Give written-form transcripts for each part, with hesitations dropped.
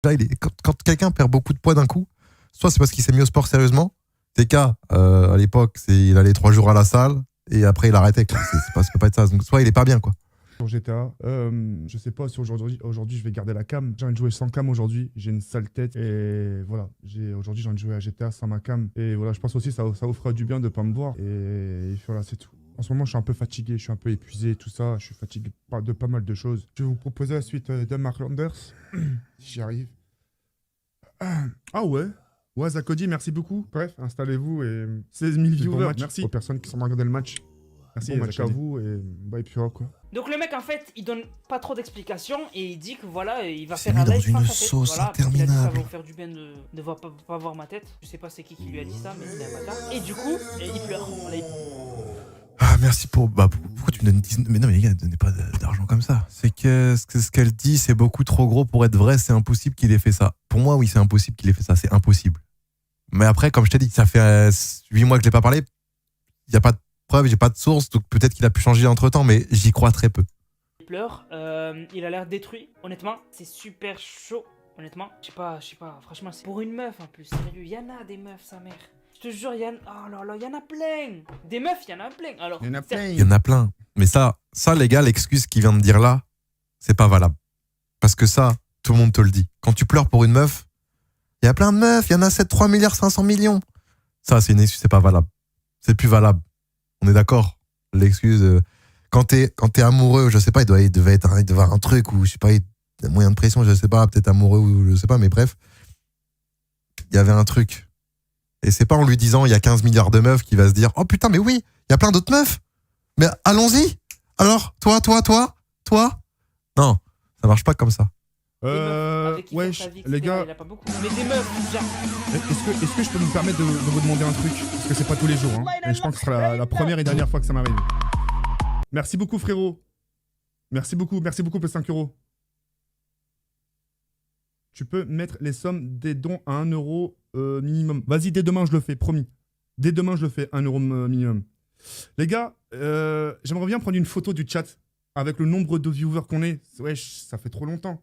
Là, quand quelqu'un perd beaucoup de poids d'un coup, soit c'est parce qu'il s'est mis au sport sérieusement. TK, à l'époque, il allait 3 jours à la salle et après il arrêtait. Ça peut pas être ça. Donc, soit il est pas bien, quoi. Sur GTA, je sais pas si aujourd'hui je vais garder la cam. J'ai envie de jouer sans cam aujourd'hui, j'ai une sale tête et voilà. Aujourd'hui j'ai envie de jouer à GTA sans ma cam. Et voilà, je pense aussi ça vous fera du bien de pas me voir. Et voilà, c'est tout. En ce moment, je suis un peu fatigué, je suis un peu épuisé, tout ça. Je suis fatigué de pas mal de choses. Je vais vous proposer la suite de Mark Landers, si j'y arrive. Ah ouais. Ouais, Zakodi, merci beaucoup. Bref, installez-vous et 16 000 viewers. Merci aux personnes qui sont regardé le match. Merci bon match à vous et bye puis quoi. Donc le mec en fait il donne pas trop d'explications et il dit que voilà il va faire un dans live une face à tête. sauce Voilà, parce qu'il a dit, ça interminable. va vous faire du bien de pas voir ma tête. Je sais pas c'est qui lui a dit ça mais il a pas ça. Et du coup il pleure. Voilà, Ah, merci pour. Pourquoi tu me donnes 19. Mais non, mais les gars, ne donnez pas d'argent comme ça. C'est que ce qu'elle dit, c'est beaucoup trop gros pour être vrai. C'est impossible qu'il ait fait ça. Pour moi, oui, c'est impossible qu'il ait fait ça. C'est impossible. Mais après, comme je t'ai dit, ça fait 8 mois que je l'ai pas parlé. Il n'y a pas de preuve, j'ai pas de source. Donc peut-être qu'il a pu changer entre temps, mais j'y crois très peu. il pleure. Il a l'air détruit. Honnêtement, c'est super chaud. Honnêtement, je sais pas. Franchement, c'est pour une meuf en plus. Sérieux, il y en a des meufs, sa mère. Je te jure, il y en a plein. Des meufs, il y en a plein. Alors, il y en a plein. Il y en a plein. Mais ça, les gars, l'excuse qu'il vient de dire là, c'est pas valable. Parce que ça, tout le monde te le dit. Quand tu pleures pour une meuf, il y a plein de meufs, il y en a 3 milliards 500 millions. Ça, c'est une excuse, c'est pas valable. C'est plus valable. On est d'accord. L'excuse, quand t'es amoureux, je sais pas, il devait avoir un truc, ou je sais pas, un moyen de pression, je sais pas, peut-être amoureux, ou je sais pas, mais bref. Il y avait un truc. Et c'est pas en lui disant il y a 15 milliards de meufs qu'il va se dire oh putain, mais oui, il y a plein d'autres meufs. Mais allons-y. Alors, toi. Non, ça marche pas comme ça. Ouais, les gars. Il a pas beaucoup. Mais des meufs, genre. Est-ce que je peux me permettre de vous demander un truc? Parce que c'est pas tous les jours. Hein. Et je pense que ce sera la première et dernière fois que ça m'arrive. Merci beaucoup, frérot. Merci beaucoup pour 5 euros. Tu peux mettre les sommes des dons à 1 euro minimum. Vas-y, dès demain, je le fais, promis. Dès demain, je le fais, 1 euro minimum. Les gars, j'aimerais bien prendre une photo du chat avec le nombre de viewers qu'on est. Wesh, ça fait trop longtemps.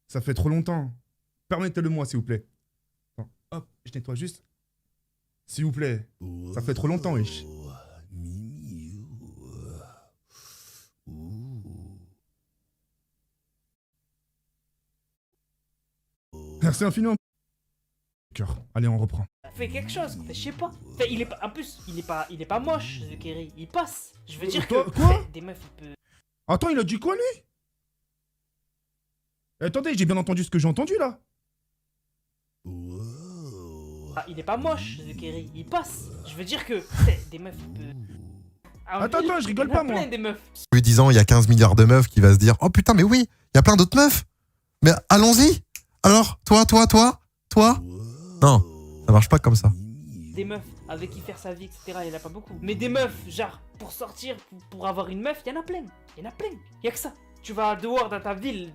Ça fait trop longtemps. Permettez-le-moi, s'il vous plaît. Attends, hop, je nettoie juste. S'il vous plaît. Ça fait trop longtemps, wesh. Merci infiniment. Cœur. Allez, on reprend. Fais quelque chose, je sais pas. Il est pas, en plus, il est pas moche, ce Kerry. Il passe. Je veux dire que quoi des meufs, il peut. Attends, il a dit quoi, lui? Attendez, j'ai bien entendu ce que j'ai entendu, là. Ah, il est pas moche, ce Kerry. Il passe. Je veux dire que des meufs, il peut. Attends, je rigole pas, moi. Des meufs. En lui disant il y a 15 milliards de meufs qui va se dire oh putain, mais oui, il y a plein d'autres meufs. Mais allons-y. Alors, toi. Non, ça marche pas comme ça. Des meufs avec qui faire sa vie, etc. Il y en a pas beaucoup. Mais des meufs, genre, pour sortir, pour avoir une meuf, il y en a plein. Il y en a plein. Il y a que ça. Tu vas dehors dans ta ville,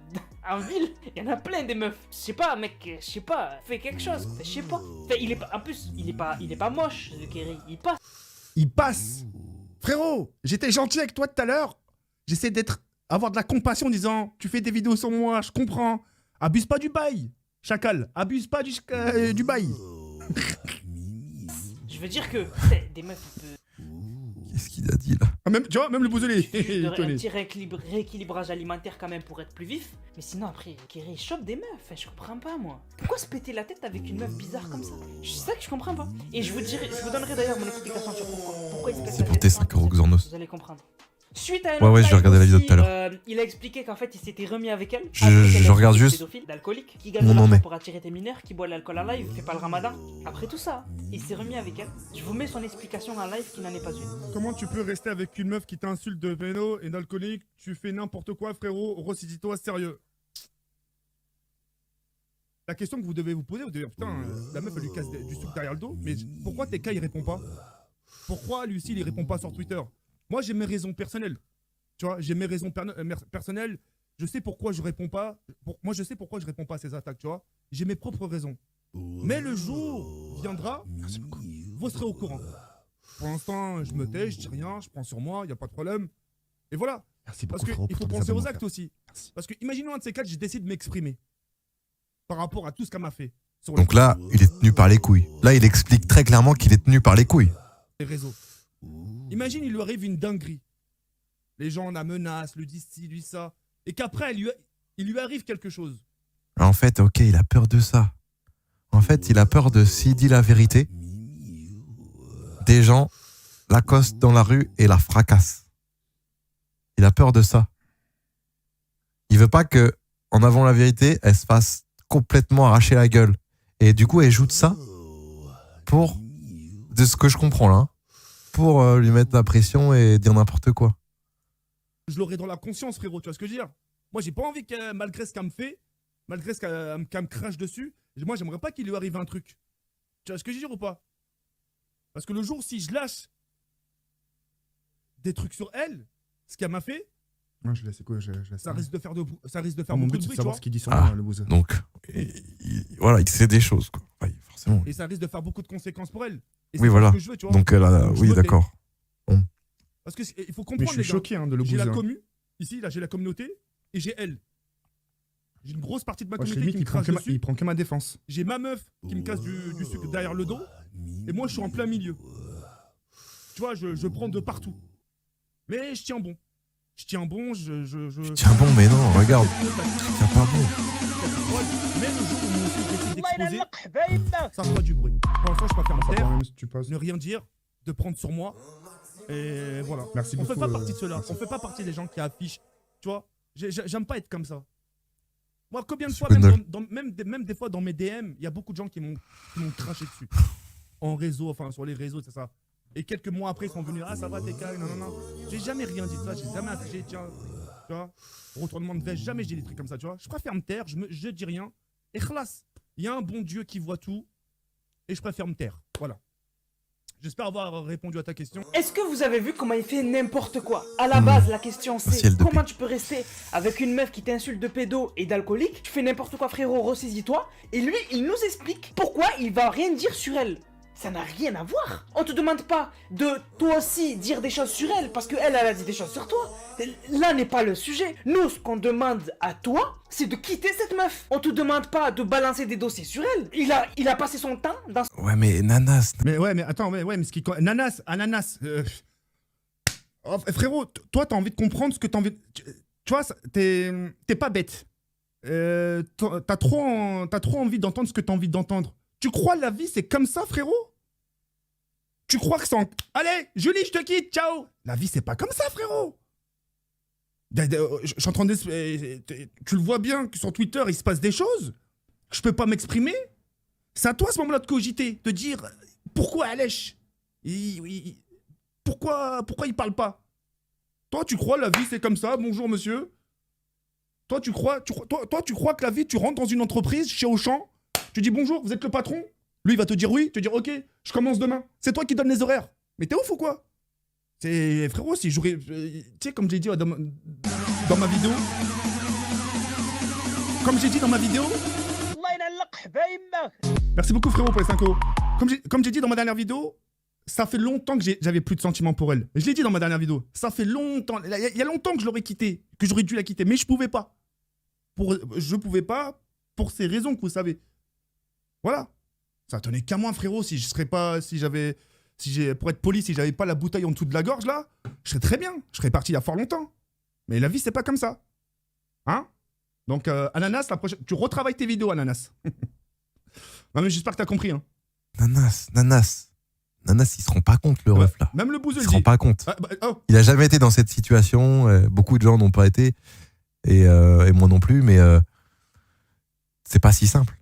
en ville, il y en a plein des meufs. Je sais pas, mec, je sais pas. Fais quelque chose. Je sais pas. Il est pas. En plus, il est pas moche, ce Kerry. Il passe. Il passe. Frérot, j'étais gentil avec toi tout à l'heure. J'essaie avoir de la compassion en disant tu fais des vidéos sur moi, je comprends. Abuse pas du bail. Chacal, abuse pas du bail. Je veux dire que des meufs, il peut. Qu'est-ce qu'il a dit là? Ah, même, tu vois, même le bouselé. Un petit rééquilibrage alimentaire quand même pour être plus vif. Mais sinon après, Kerry chope des meufs. Je comprends pas moi. Pourquoi se péter la tête avec une meuf bizarre comme ça? C'est ça que je comprends pas. Et je vous donnerai d'ailleurs mon explication sur pourquoi il se pète la tête. C'est pour tes 5 euros Xornos. Vous allez comprendre. Suite à Ouais, je vais regarder la vidéo tout à l'heure. Il a expliqué qu'en fait il s'était remis avec elle. Je regarde juste. D'alcoolique, qui gagne de l'argent pour attirer tes mineurs, qui boit de l'alcool en live, fait pas le ramadan. Après tout ça, il s'est remis avec elle. Je vous mets son explication en live qui n'en est pas une. Comment tu peux rester avec une meuf qui t'insulte de véno et d'alcoolique? Tu fais n'importe quoi, frérot. Ressaisis-toi, sérieux. La question que vous devez vous poser, vous devez dire putain, la meuf elle lui casse du sucre derrière le dos. Mais pourquoi TK il répond pas? Pourquoi Lucille il répond pas sur Twitter? Moi j'ai mes raisons personnelles. Tu vois, j'ai mes raisons personnelles. Je sais pourquoi je réponds pas. Moi je sais pourquoi je réponds pas à ces attaques, tu vois. J'ai mes propres raisons. Mais le jour viendra, vous serez au courant. Pour l'instant, je me tais, je dis rien, je prends sur moi, il n'y a pas de problème. Et voilà. Merci Parce beaucoup, qu'il faut penser aux actes aussi. Merci. Parce que imaginons un de ces quatre, j'ai décidé de m'exprimer. par rapport à tout ce qu'elle m'a fait sur Donc là, il est tenu par les couilles. Là, il explique très clairement qu'il est tenu par les couilles. les réseaux. Imagine, il lui arrive une dinguerie. Les gens la menacent, lui disent ci, lui ça. Et qu'après, il lui arrive quelque chose. En fait, ok, il a peur de ça. En fait, il a peur de s'il dit la vérité, des gens l'accostent dans la rue et la fracassent. Il a peur de ça. Il veut pas que, en avant la vérité, elle se fasse complètement arracher la gueule. Et du coup, elle joue de ça pour, de ce que je comprends là, pour lui mettre la pression et dire n'importe quoi. Je l'aurai dans la conscience, frérot, tu vois ce que je veux dire? Moi, j'ai pas envie que, malgré ce qu'elle me fait, malgré ce qu'elle me crache dessus, moi, j'aimerais pas qu'il lui arrive un truc. Tu vois ce que je veux dire ou pas? Parce que le jour, si je lâche des trucs sur elle, ce qu'elle m'a fait, Moi, je laisse quoi, je laisse ça risque de faire, Mon beaucoup but, de c'est de bruit, tu savoir vois. ce qu'il dit sur Ah. moi, le bouseux. Donc, voilà, il sait des choses, quoi. Oui, forcément. Et ça risque de faire beaucoup de conséquences pour elle. Et Oui, c'est voilà. ce que je veux, tu vois. Donc, Je oui, me tais. d'accord. Parce qu'il faut Mais comprendre, je suis les gars. choqué de le J'ai la bouseux. commu, ici, là, j'ai la communauté, et j'ai elle. J'ai une grosse partie de ma Moi, je communauté limite, qui me crache dessus. il prend que ma défense. J'ai ma meuf qui me casse du sucre derrière le dos, et moi, je suis en plein milieu. Tu vois, je prends de partout. Mais je tiens bon. Je tiens bon, Tiens bon, mais non, regarde. Tiens pas bon. Mais le jour où mon fils décide d'exploser, ça fera du bruit. Pour l'instant, je préfère me Ça, taire, quand même, si tu passes. ne rien dire, de prendre sur moi. Et voilà. Merci On beaucoup. fait pas partie de ceux-là. merci. On fait pas partie des gens qui affichent. Tu vois, j'aime pas être comme ça. Moi, combien de fois, Spindle. même des fois dans mes DM, il y a beaucoup de gens qui m'ont craché dessus. En réseau, enfin sur les réseaux, c'est ça. Et quelques mois après, ils sont venus. Ah, ça va, t'es calme, non. J'ai jamais rien dit de ça. J'ai jamais affiché, tiens, tu vois, retournement de veste. Jamais j'ai des trucs comme ça, tu vois. Je préfère me taire, je dis rien. Et khlas. Il y a un bon Dieu qui voit tout. Et je préfère me taire. Voilà. J'espère avoir répondu à ta question. Est-ce que vous avez vu comment il fait n'importe quoi? À la base, la question c'est ciel de comment paix. tu peux rester avec une meuf qui t'insulte de pédo et d'alcoolique? Tu fais n'importe quoi, frérot, ressaisis-toi. Et lui, il nous explique pourquoi il va rien dire sur elle. Ça n'a rien à voir. On te demande pas de toi aussi dire des choses sur elle parce qu'elle a dit des choses sur toi. Là n'est pas le sujet. Nous, ce qu'on demande à toi, c'est de quitter cette meuf. On te demande pas de balancer des dossiers sur elle. Il a passé son temps dans... Ouais, mais Nanas. Mais ouais, mais attends, mais ce qui. Ananas. Oh, frérot, toi, t'as envie de comprendre ce que t'as envie. Tu vois, t'es pas bête. T'as trop envie d'entendre ce que t'as envie d'entendre. Tu crois la vie, c'est comme ça, frérot? Tu crois que c'est en... Allez, Julie, je te quitte, ciao. La vie, c'est pas comme ça, frérot. Je suis en train de... Tu le vois bien que sur Twitter, il se passe des choses. Je peux pas m'exprimer. C'est à toi, à ce moment-là, de cogiter, de dire pourquoi elle lèche. Pourquoi il parle pas? Toi, tu crois la vie, c'est comme ça? Bonjour, monsieur. Toi, tu crois que la vie, tu rentres dans une entreprise, chez Auchan, tu dis bonjour, vous êtes le patron? Lui, il va te dire oui, te dire ok, je commence demain. C'est toi qui donnes les horaires. Mais t'es ouf ou quoi? C'est frérot, si j'aurais. Tu sais, comme j'ai dit dans ma vidéo. Comme j'ai dit dans ma vidéo. Merci beaucoup, frérot, pour les 5 euros. Comme j'ai dit dans ma dernière vidéo, ça fait longtemps que j'avais plus de sentiments pour elle. Je l'ai dit dans ma dernière vidéo. Ça fait longtemps. Il y a longtemps que je l'aurais quittée, que j'aurais dû la quitter, mais je pouvais pas. Je pouvais pas pour ces raisons que vous savez. Voilà. Ça tenait qu'à moi, frérot. Si je serais pas, pour être poli, si j'avais pas la bouteille en dessous de la gorge là, je serais très bien. Je serais parti il y a fort longtemps. Mais la vie, c'est pas comme ça. Hein? Donc, Ananas, la prochaine, tu retravailles tes vidéos, Ananas. Non, mais j'espère que t'as compris. Hein. Nanas, il se rend pas compte, le ref, là. Même le bouseux Il le se rend dit. pas compte. Oh. Il a jamais été dans cette situation. Beaucoup de gens n'ont pas été. Et moi non plus, mais c'est pas si simple.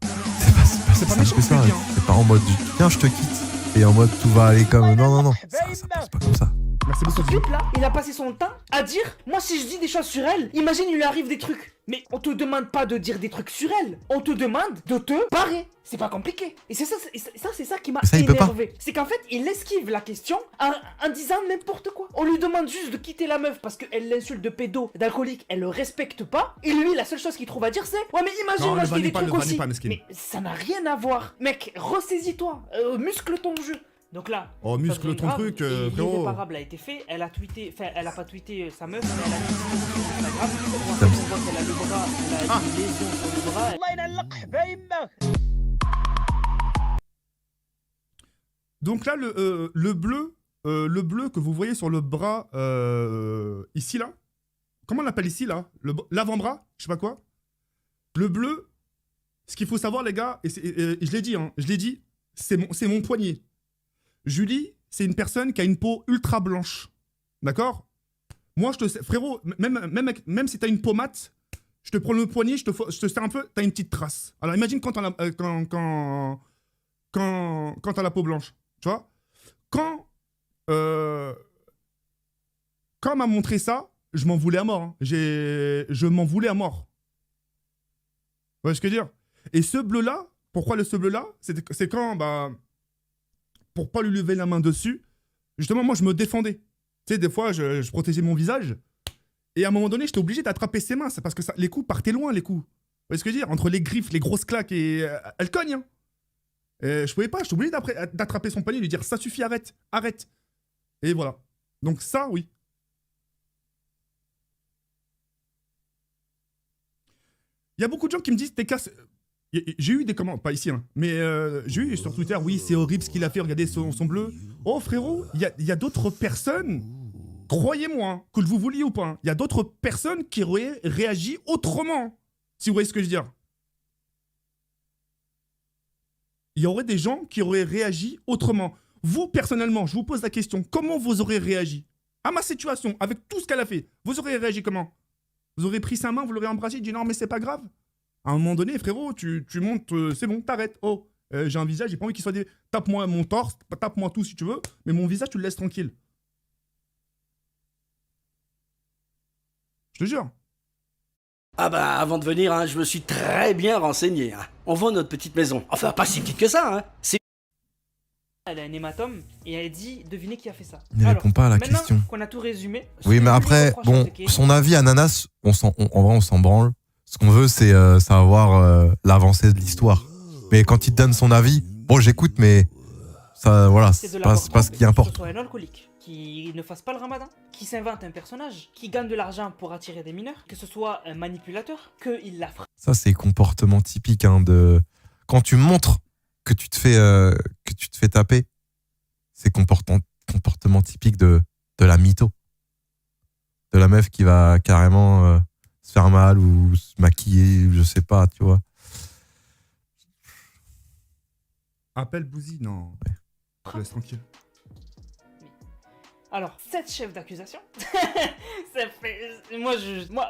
C'est pas méchant que ce que ça. tu dis, hein. C'est pas en mode tiens, je te quitte. Et en mode tout va aller comme. Non. Ça passe pas comme ça. Merci beaucoup. Ce type-là, il a passé son temps à dire moi, si je dis des choses sur elle, imagine, il lui arrive des trucs. Mais on te demande pas de dire des trucs sur elle. On te demande de te barrer. C'est pas compliqué. Et c'est ça qui m'a Ça, il peut pas. énervé. C'est qu'en fait, il esquive la question en disant n'importe quoi. On lui demande juste de quitter la meuf parce qu'elle l'insulte de pédo, d'alcoolique, elle le respecte pas. Et lui, la seule chose qu'il trouve à dire, c'est ouais, mais imagine, Non, moi, le je dis des bannez pas, trucs le bannez aussi. pas, mesquine. Mais ça n'a rien à voir. Mec, ressaisis-toi. Muscle ton jeu. Donc là, Oh, ça muscle devient ton grave, truc, et frérot. l'irréparable a été fait. Elle a tweeté, enfin, elle a pas tweeté sa meuf, mais elle a tweeté sur Instagram. On voit qu'elle a le bras, elle a une lésion sur le bras. Donc là, le bleu que vous voyez sur le bras, ici, là. Comment on l'appelle ici, là? L'avant-bras? Je sais pas quoi. Le bleu, ce qu'il faut savoir, les gars, et je l'ai dit, hein, c'est mon poignet. Julie, c'est une personne qui a une peau ultra blanche. D'accord? Moi, frérot, même si t'as une peau mate, je te prends le poignet, je te serre un peu, t'as une petite trace. Alors imagine quand t'as la peau blanche. Tu vois? Quand on m'a montré ça, je m'en voulais à mort. Hein. Je m'en voulais à mort. Vous voyez ce que je veux dire? Et ce bleu-là, pourquoi ce bleu-là? C'est quand, pour pas lui lever la main dessus, justement, moi, je me défendais. Tu sais, des fois, je protégeais mon visage. Et à un moment donné, j'étais obligé d'attraper ses mains. C'est parce que les coups partaient loin, les coups. Vous voyez ce que je veux dire? Entre les griffes, les grosses claques et... elle cogne, hein. Je pouvais pas, j'étais obligé d'attraper son poignet et lui dire « Ça suffit, arrête, arrête !» Et voilà. Donc ça, oui. Il y a beaucoup de gens qui me disent « T'es casse... » J'ai eu des commentaires, pas ici, hein, mais j'ai eu sur Twitter « Oui, c'est horrible ce qu'il a fait, regardez son bleu. » Oh frérot, il y a d'autres personnes, croyez-moi, hein, que vous vouliez ou pas, hein, il y a d'autres personnes qui auraient réagi autrement, si vous voyez ce que je veux dire. Il y aurait des gens qui auraient réagi autrement. Vous, personnellement, je vous pose la question, comment vous aurez réagi? À ma situation, avec tout ce qu'elle a fait, vous aurez réagi comment? Vous aurez pris sa main, vous l'aurez embrassé, dit non mais c'est pas grave. À un moment donné, frérot, tu montes, c'est bon, t'arrêtes. Oh, j'ai un visage, j'ai pas envie qu'il soit des... Tape-moi mon torse, tape-moi tout si tu veux, mais mon visage, tu le laisses tranquille. Je te jure. Ah bah avant de venir, hein, je me suis très bien renseigné. Hein. On vend notre petite maison. Enfin, pas si petite que ça. Hein. C'est... Elle a un hématome et elle dit devinez qui a fait ça. Il répond pas à la maintenant question. Qu'on a tout résumé. Oui, mais après, bon, son avis Ananas, en vrai, on s'en branle. Ce qu'on veut, c'est savoir l'avancée de l'histoire. Mais quand il te donne son avis, bon, j'écoute, mais ça, voilà, c'est pas ce qui importe. Que ce soit un alcoolique qui ne fasse pas le ramadan, qui s'invente un personnage, qui gagne de l'argent pour attirer des mineurs, que ce soit un manipulateur, qu'il la frappe. Ça, c'est comportement typique de quand tu montres que tu te fais taper, c'est comportement typique de la mytho, de la meuf qui va carrément se faire mal ou se maquiller, je sais pas, tu vois. Appelle Bouzy, non. Ouais. Je laisse tranquille. Alors, 7 chefs d'accusation, ça fait... Moi,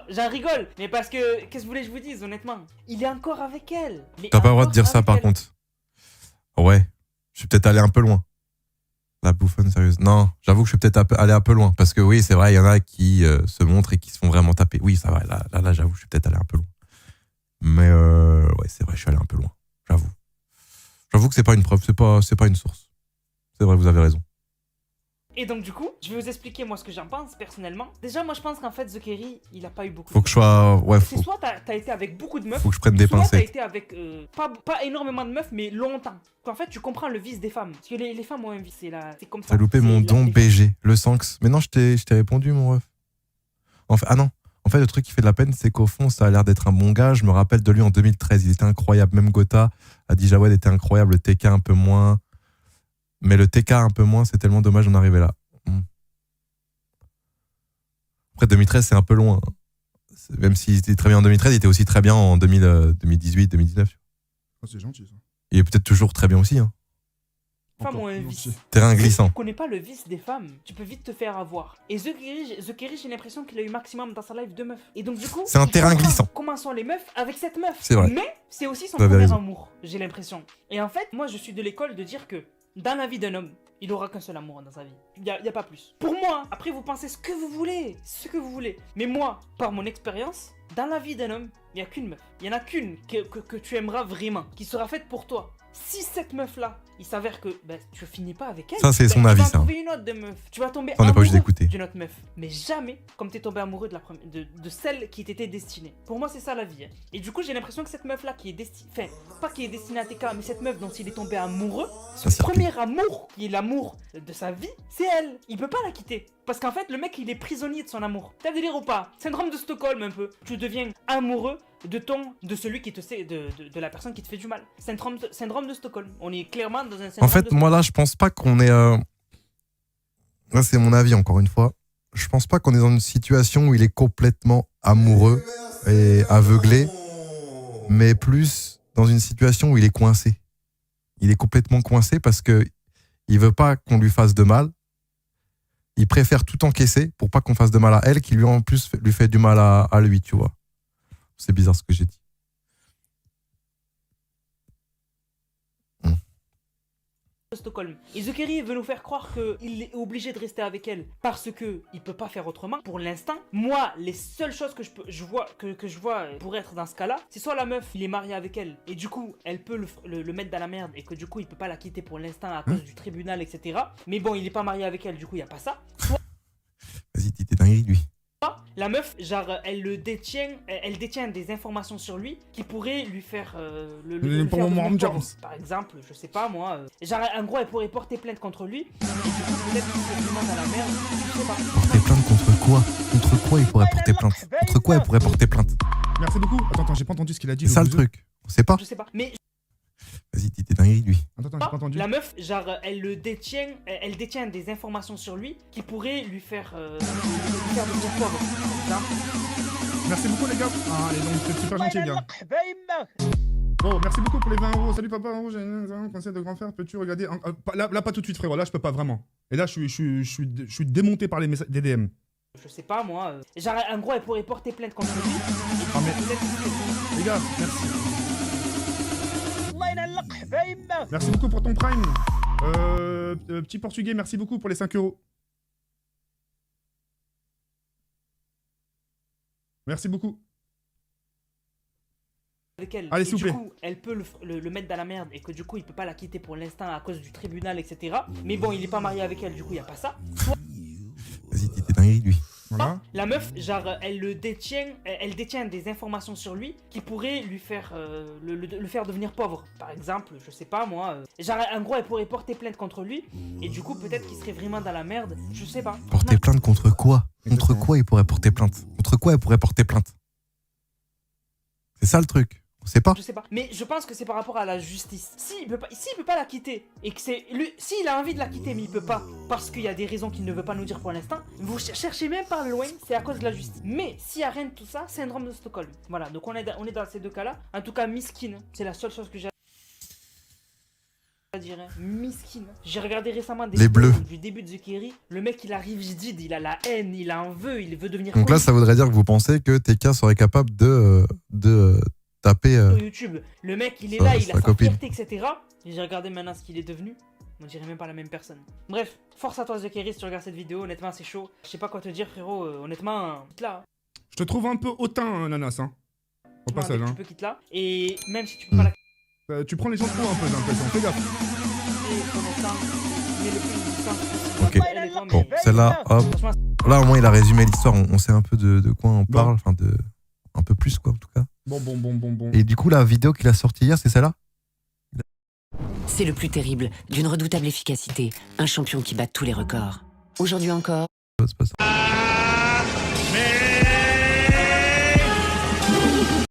j'en rigole, mais parce que, qu'est-ce que vous voulez que je vous dise, honnêtement? Il est encore avec elle. T'as pas le droit de dire ça, par contre. Ouais, je suis peut-être allé un peu loin. La bouffonne sérieuse. Non, j'avoue que je suis peut-être allé un peu loin, parce que oui, c'est vrai, il y en a qui se montrent et qui se font vraiment taper. Oui, ça va, là j'avoue, je suis peut-être allé un peu loin. Mais ouais, c'est vrai, je suis allé un peu loin, j'avoue. J'avoue que c'est pas une preuve, c'est pas une source. C'est vrai, vous avez raison. Et donc du coup, je vais vous expliquer moi ce que j'en pense personnellement. Déjà moi je pense qu'en fait The Kerry, il a pas eu beaucoup faut de que je sois... Ouais, c'est soit t'as été avec beaucoup de meufs, faut que je prenne des soit pincettes. t'as été avec pas énormément de meufs mais longtemps. En fait tu comprends le vice des femmes. Parce que les femmes ont un vice, c'est comme ça. T'as loupé mon don BG, le Sanx. Mais non, je t'ai répondu mon ref. En fait, ah non, en fait le truc qui fait de la peine c'est qu'au fond ça a l'air d'être un bon gars. Je me rappelle de lui en 2013, il était incroyable. Même Gotha a dit Jawed était incroyable, le TK un peu moins. Mais le TK un peu moins, c'est tellement dommage d'en arriver là. Après 2013 c'est un peu loin. Même s'il était très bien en 2013, il était aussi très bien en 2018, 2019. Oh, c'est gentil ça. Il est peut-être toujours très bien aussi. Hein. Les femmes ont un vice. Terrain glissant. Si tu connais pas le vice des femmes, tu peux vite te faire avoir. Et The Kerry, j'ai l'impression qu'il a eu maximum dans sa life de meufs. Et donc du coup, c'est un terrain glissant. Comment sont les meufs avec cette meuf? C'est vrai. Mais c'est aussi son premier amour, j'ai l'impression. Et en fait, moi je suis de l'école de dire que dans la vie d'un homme, il n'aura qu'un seul amour dans sa vie. Il y a pas plus. Pour moi, après vous pensez ce que vous voulez. Mais moi, par mon expérience, dans la vie d'un homme, il n'y a qu'une meuf. Il n'y en a qu'une que tu aimeras vraiment, qui sera faite pour toi. Si cette meuf-là, il s'avère que tu finis pas avec elle, ça c'est son avis, ça. Tu vas trouver une autre de meuf. Tu vas tomber on n'est pas obligé d'écouter d'une autre meuf. Mais jamais comme t'es tombé amoureux de celle qui t'était destinée. Pour moi, c'est ça la vie. Hein. Et du coup, j'ai l'impression que cette meuf-là qui est destinée, enfin, pas qui est destinée à TK, mais cette meuf dont il est tombé amoureux, son premier amour, qui est l'amour de sa vie, c'est elle. Il peut pas la quitter. Parce qu'en fait, le mec, il est prisonnier de son amour. T'as délire ou pas? Syndrome de Stockholm un peu. Tu deviens amoureux de celui qui te sait, de la personne qui te fait du mal. Syndrome de Stockholm. On est clairement dans un syndrome En fait, moi là, je pense pas qu'on est. Là, c'est mon avis, encore une fois. Je pense pas qu'on est dans une situation où il est complètement amoureux et aveuglé, mais plus dans une situation où il est coincé. Il est complètement coincé parce que il veut pas qu'on lui fasse de mal. Il préfère tout encaisser pour pas qu'on fasse de mal à elle, qui lui en plus lui fait du mal à lui, tu vois. C'est bizarre ce que j'ai dit. Stockholm. Et The Kerry veut nous faire croire qu'il est obligé de rester avec elle parce que il peut pas faire autrement. Pour l'instant, moi, les seules choses que je vois pour être dans ce cas-là, c'est soit la meuf, il est marié avec elle et du coup, elle peut le mettre dans la merde et que du coup, il peut pas la quitter pour l'instant à cause du tribunal, etc. Mais bon, il est pas marié avec elle, du coup, il y a pas ça. Soit Vas-y, t'es dingue, lui. la meuf, genre, elle détient des informations sur lui qui pourraient lui faire le faire devenir pauvre. Par exemple, je sais pas moi, genre, en gros, elle pourrait porter plainte contre lui. Et du coup, peut-être qu'il serait vraiment dans la merde. Je sais pas. Porter plainte contre quoi? Contre quoi il pourrait porter plainte? Contre quoi elle pourrait porter plainte? Merci beaucoup. Attends, j'ai pas entendu ce qu'il a dit. C'est ça le truc. On sait pas. Je sais pas. Mais Vas-y, t'es dingue, lui. Attends, j'ai pas entendu. la meuf, genre, elle détient des informations sur lui qui pourraient lui faire devenir pauvre. Par exemple. Merci beaucoup les gars. Ah, et donc c'est super gentil les gars. Bon, merci beaucoup pour les 20 euros. Salut papa, j'ai un conseil de grand frère. Peux-tu regarder là, pas tout de suite frérot, là je peux pas vraiment. Et là je suis démonté par les messages des DM. Je sais pas moi, genre, en gros, elle pourrait porter plainte contre lui. Et Ah, mais- peut-être qu'il serait- Les gars, merci. Merci beaucoup pour ton prime. Petit portugais, merci beaucoup pour les 5 euros. Merci beaucoup. avec elle. Allez, et s'il vous du plaît. coup, elle peut le mettre dans la merde et que du coup, il peut pas la quitter pour l'instant à cause du tribunal, etc. Mais bon, il est pas marié avec elle, du coup, il y a pas ça. Soit Vas-y, t'es dingue, lui. Voilà. la meuf, genre, elle détient des informations sur lui qui pourraient lui faire le faire devenir pauvre. Par exemple, je sais pas moi, genre, en gros, elle pourrait porter plainte contre lui et du coup, peut-être qu'il serait vraiment dans la merde. Je sais pas. Porter plainte contre quoi? Contre Exactement. quoi il pourrait porter plainte? Contre quoi elle pourrait porter plainte? C'est ça le truc. On sait pas. Je sais pas. Mais je pense que c'est par rapport à la justice. S'il peut pas la quitter et que c'est lui, s'il a envie de la quitter mais il peut pas parce qu'il y a des raisons qu'il ne veut pas nous dire pour l'instant, vous cherchez même pas loin, c'est à cause de la justice. Mais s'il y a rien de tout ça, syndrome de Stockholm. Voilà, donc on est dans ces deux cas-là. En tout cas, miskin, c'est la seule chose que j'ai à dire. Miskin. J'ai regardé récemment des Les vidéos bleus. du début de The Kerry. Le mec, il arrive jadid, il a la haine, il en veut, il veut devenir Donc là, ça voudrait dire que vous pensez que TK serait capable de taper. sur YouTube. Le mec, il est sa- là, il sa a sa copine. fierté, etc. Et j'ai regardé maintenant ce qu'il est devenu. On dirait même pas la même personne. Bref, force à toi, The Kerry, si tu regardes cette vidéo. Honnêtement, c'est chaud. Je sais pas quoi te dire, frérot. Honnêtement, quitte là. Je te trouve un peu hautain, Nanas, hein. Au passage, Tu hein. peux quitter là. Et même si tu peux pas la Tu prends les gens trop un peu, j'ai l'impression. Fais gaffe. quitter pour l'instant, mais le plus de distance possible. Ok. Honnêtement, Bon, mais- celle-là, hop. Franchement, Là, au moins, il a résumé l'histoire. On sait un peu de quoi on Bon. parle. Enfin, un peu plus, quoi, en tout cas. Bon. Et du coup, la vidéo qu'il a sortie hier, c'est celle-là? C'est le plus terrible, d'une redoutable efficacité, un champion qui bat tous les records. Aujourd'hui encore, C'est pas ça.